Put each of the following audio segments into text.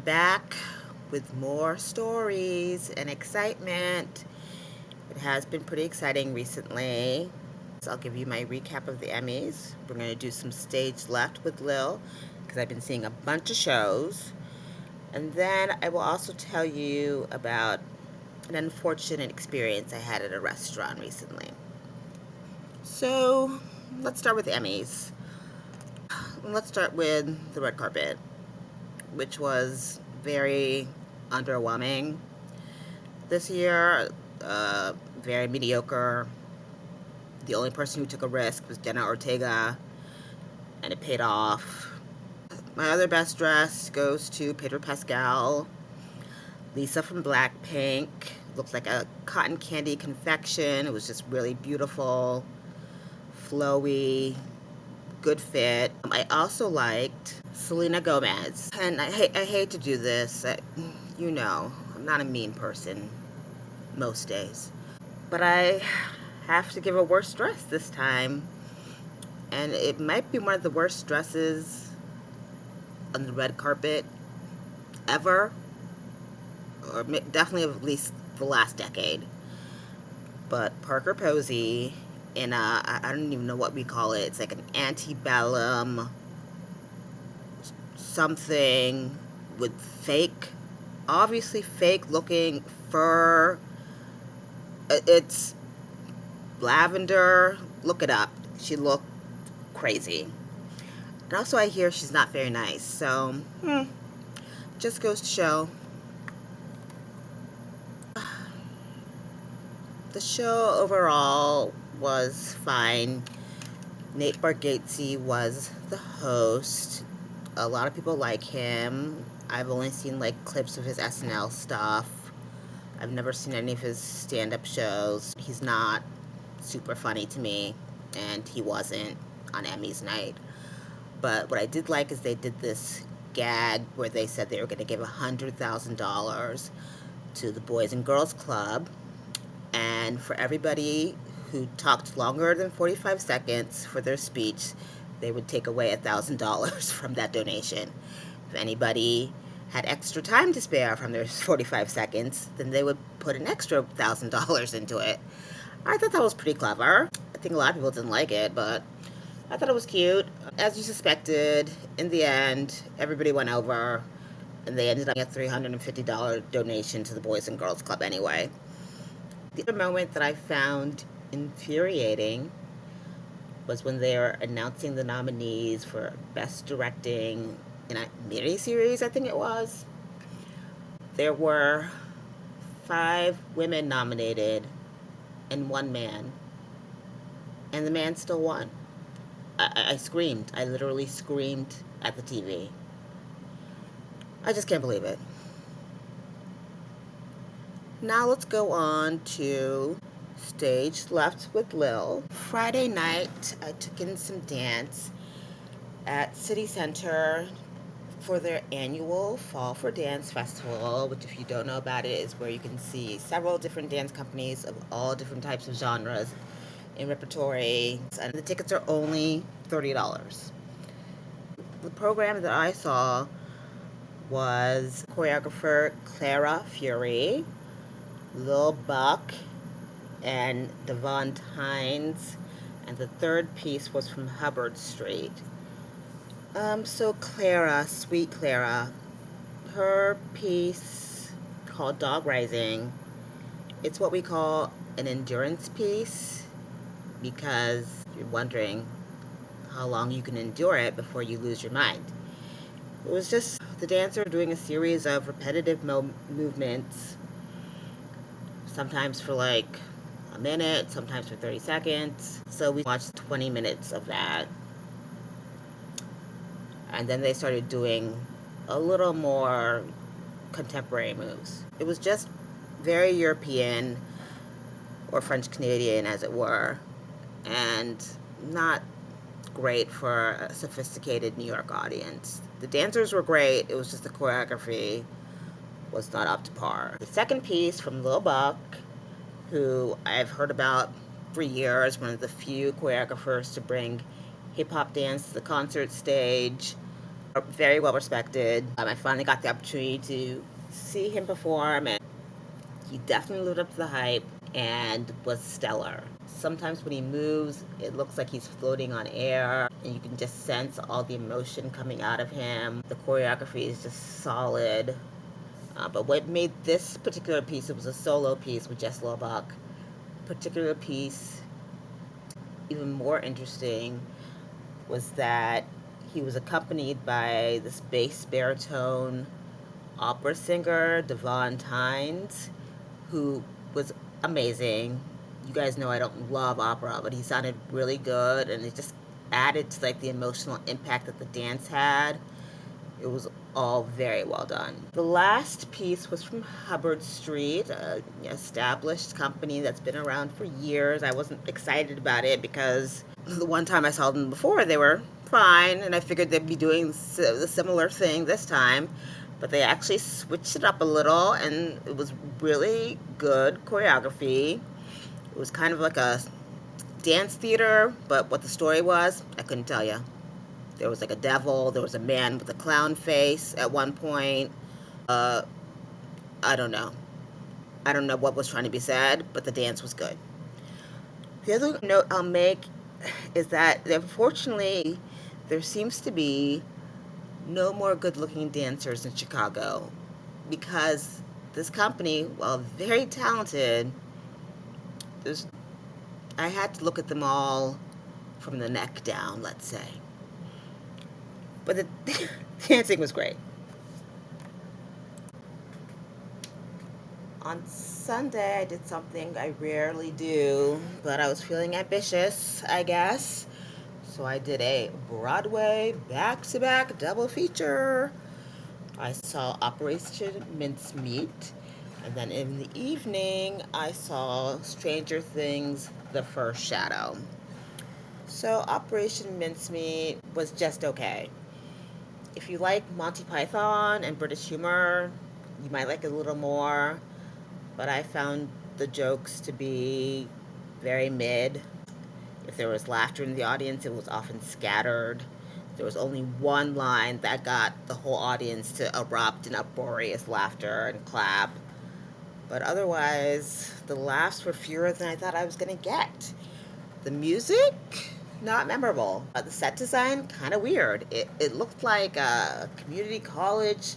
back with more stories and excitement. It has been pretty exciting recently. So I'll give you my recap of the Emmys. We're going to do some stage left with Lil because I've been seeing a bunch of shows. And then I will also tell you about an unfortunate experience I had at a restaurant recently. So let's start with Emmys. Let's start with the red carpet, which was very underwhelming this year. Very mediocre. The only person who took a risk was Jenna Ortega, and it paid off. My other best dress goes to Pedro Pascal. Lisa from Blackpink. Looked like a cotton candy confection. It was just really beautiful, flowy, good fit. I also liked Selena Gomez. And I hate to do this. I'm not a mean person most days. But I have to give a worst dress this time. And it might be one of the worst dresses on the red carpet ever. Or definitely at least the last decade. But Parker Posey in I don't even know what we call it. It's like an antebellum something with obviously fake looking fur. It's lavender. Look it up. She looked crazy. And also I hear she's not very nice. So, just goes to show. The show overall was fine. Nate Bargatze was the host. A lot of people like him. I've only seen like clips of his SNL stuff. I've never seen any of his stand-up shows. He's not super funny to me, and he wasn't on Emmys night. But what I did like is they did this gag where they said they were going to give $100,000 to the Boys and Girls Club, and for everybody who talked longer than 45 seconds for their speech, they would take away $1,000 from that donation. If anybody had extra time to spare from their 45 seconds, then they would put an extra $1,000 into it. I thought that was pretty clever. I think a lot of people didn't like it, but I thought it was cute. As you suspected, in the end, everybody went over, and they ended up getting a $350 donation to the Boys and Girls Club anyway. The other moment that I found infuriating was when they were announcing the nominees for Best Directing in a miniseries, I think it was. There were 5 women nominated and 1 man. And the man still won. I screamed. I literally screamed at the TV. I just can't believe it. Now let's go on to Stage Left with Lil. Friday night, I took in some dance at City Center for their annual Fall for Dance Festival, which, if you don't know about it, is where you can see several different dance companies of all different types of genres in repertory, and the tickets are only $30. The program that I saw was choreographer Clara Fury, Lil Buck, and Devon Tynes, and the third piece was from Hubbard Street. So Clara, sweet Clara, her piece called Dog Rising, it's what we call an endurance piece, because you're wondering how long you can endure it before you lose your mind. It was just the dancer doing a series of repetitive movements, sometimes for like a minute, sometimes for 30 seconds. So we watched 20 minutes of that. And then they started doing a little more contemporary moves. It was just very European, or French Canadian as it were, and not great for a sophisticated New York audience. The dancers were great, it was just the choreography was not up to par. The second piece from Lil Buck, who I've heard about for years, one of the few choreographers to bring hip-hop dance to the concert stage. Very well respected. I finally got the opportunity to see him perform, and he definitely lived up to the hype and was stellar. Sometimes when he moves, it looks like he's floating on air, and you can just sense all the emotion coming out of him. The choreography is just solid. But what made this particular piece, it was a solo piece with Jess Lobach, particular piece even more interesting was that he was accompanied by this bass baritone opera singer, Devon Tynes, who was amazing. You guys know I don't love opera, but he sounded really good, and it just added to like the emotional impact that the dance had. It was all very well done. The last piece was from Hubbard Street, an established company that's been around for years. I wasn't excited about it because the one time I saw them before, they were fine, and I figured they'd be doing the similar thing this time. But they actually switched it up a little, and it was really good choreography. It was kind of like a dance theater, but what the story was, I couldn't tell you. There was like a devil. There was a man with a clown face at one point. I don't know. I don't know what was trying to be said, but the dance was good. The other note I'll make is that unfortunately, there seems to be no more good-looking dancers in Chicago because this company, while very talented, there's I had to look at them all from the neck down, let's say. But the dancing was great. On Sunday, I did something I rarely do, but I was feeling ambitious, I guess. So I did a Broadway back-to-back double feature. I saw Operation Mincemeat, and then in the evening, I saw Stranger Things, The First Shadow. So Operation Mincemeat was just okay. If you like Monty Python and British humor, you might like it a little more, but I found the jokes to be very mid. If there was laughter in the audience, it was often scattered. There was only one line that got the whole audience to erupt in uproarious laughter and clap. But otherwise, the laughs were fewer than I thought I was going to get. The music, not memorable. The set design, kind of weird. It looked like a community college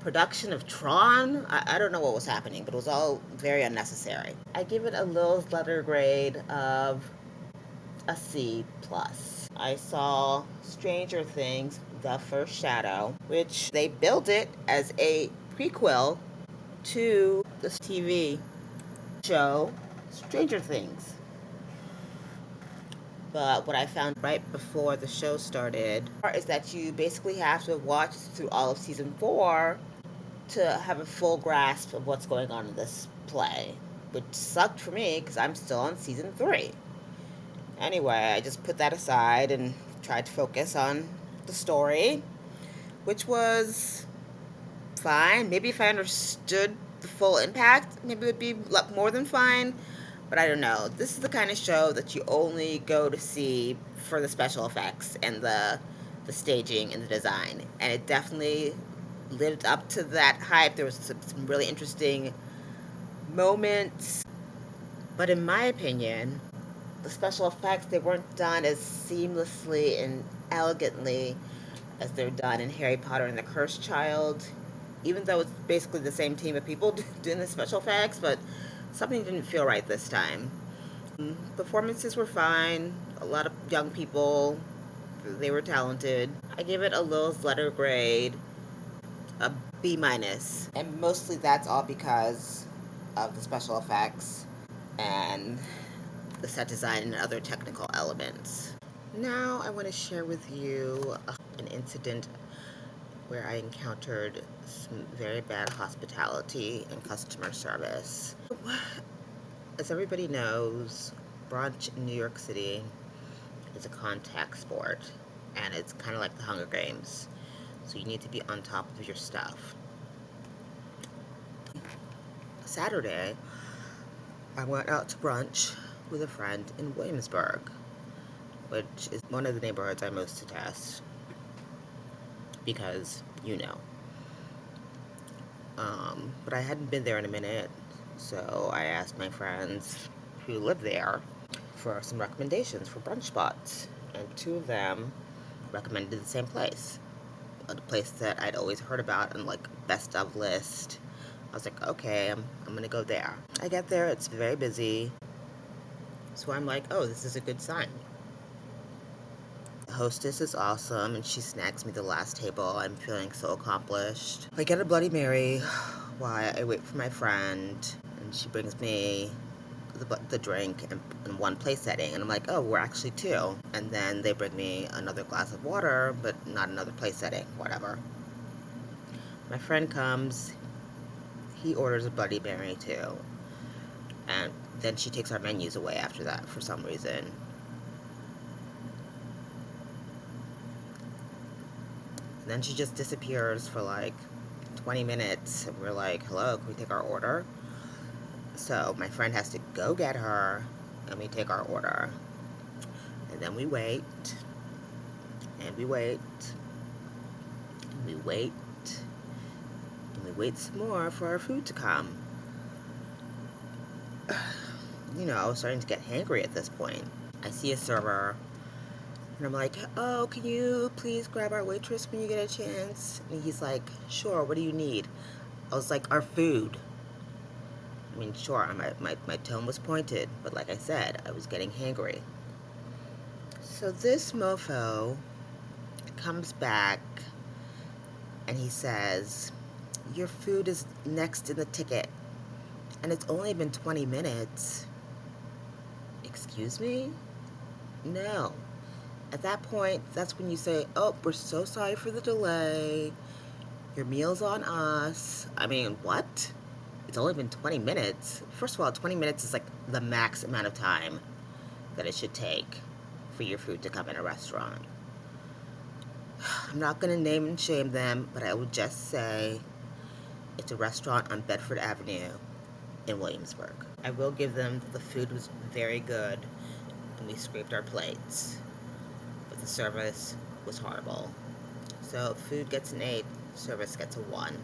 production of Tron. I don't know what was happening, but it was all very unnecessary. I give it a Lil's letter grade of a C+. I saw Stranger Things, The First Shadow, which they billed it as a prequel to the TV show Stranger Things. But what I found right before the show started is that you basically have to watch through all of season 4 to have a full grasp of what's going on in this play, which sucked for me because I'm still on season 3. Anyway, I just put that aside and tried to focus on the story, which was fine. Maybe if I understood the full impact, maybe it would be more than fine. But I don't know. This is the kind of show that you only go to see for the special effects and the staging and the design. And it definitely lived up to that hype. There was some really interesting moments. But in my opinion, the special effects, they weren't done as seamlessly and elegantly as they're done in Harry Potter and the Cursed Child, even though it's basically the same team of people doing the special effects, but something didn't feel right this time. Performances were fine. A lot of young people, they were talented. I give it a Lil's letter grade, a B minus, and mostly that's all because of the special effects and the set design and other technical elements. Now I want to share with you an incident where I encountered some very bad hospitality and customer service. As everybody knows, brunch in New York City is a contact sport, and it's kind of like the Hunger Games, so you need to be on top of your stuff. Saturday, I went out to brunch with a friend in Williamsburg, which is one of the neighborhoods I most detest. because, but I hadn't been there in a minute, so I asked my friends who live there for some recommendations for brunch spots, and two of them recommended the same place, a place that I'd always heard about and like best of list. I was like, okay, I'm gonna go there. I get there, it's very busy, so I'm like, oh, this is a good sign. The hostess is awesome, and she snacks me the last table. I'm feeling so accomplished. I get a Bloody Mary while I wait for my friend, and she brings me the drink in one place setting, and I'm like, oh, we're actually two. And then they bring me another glass of water, but not another place setting, whatever. My friend comes, he orders a Bloody Mary too, and then she takes our menus away after that for some reason. And then she just disappears for like 20 minutes, and we're like, hello, can we take our order? So my friend has to go get her, and we take our order. And then we wait, and we wait, and we wait, and we wait some more for our food to come. I was starting to get hangry at this point. I see a server, and I'm like, oh, can you please grab our waitress when you get a chance? And he's like, sure, what do you need? I was like, our food. I mean, sure, my tone was pointed, but like I said, I was getting hangry. So this mofo comes back, and he says, your food is next in the ticket, and it's only been 20 minutes. Excuse me? No. At that point, that's when you say, oh, we're so sorry for the delay. Your meal's on us. I mean, what? It's only been 20 minutes. First of all, 20 minutes is like the max amount of time that it should take for your food to come in a restaurant. I'm not going to name and shame them, but I would just say it's a restaurant on Bedford Avenue in Williamsburg. I will give them the food was very good, and we scraped our plates, but the service was horrible. So food gets an 8, service gets a 1.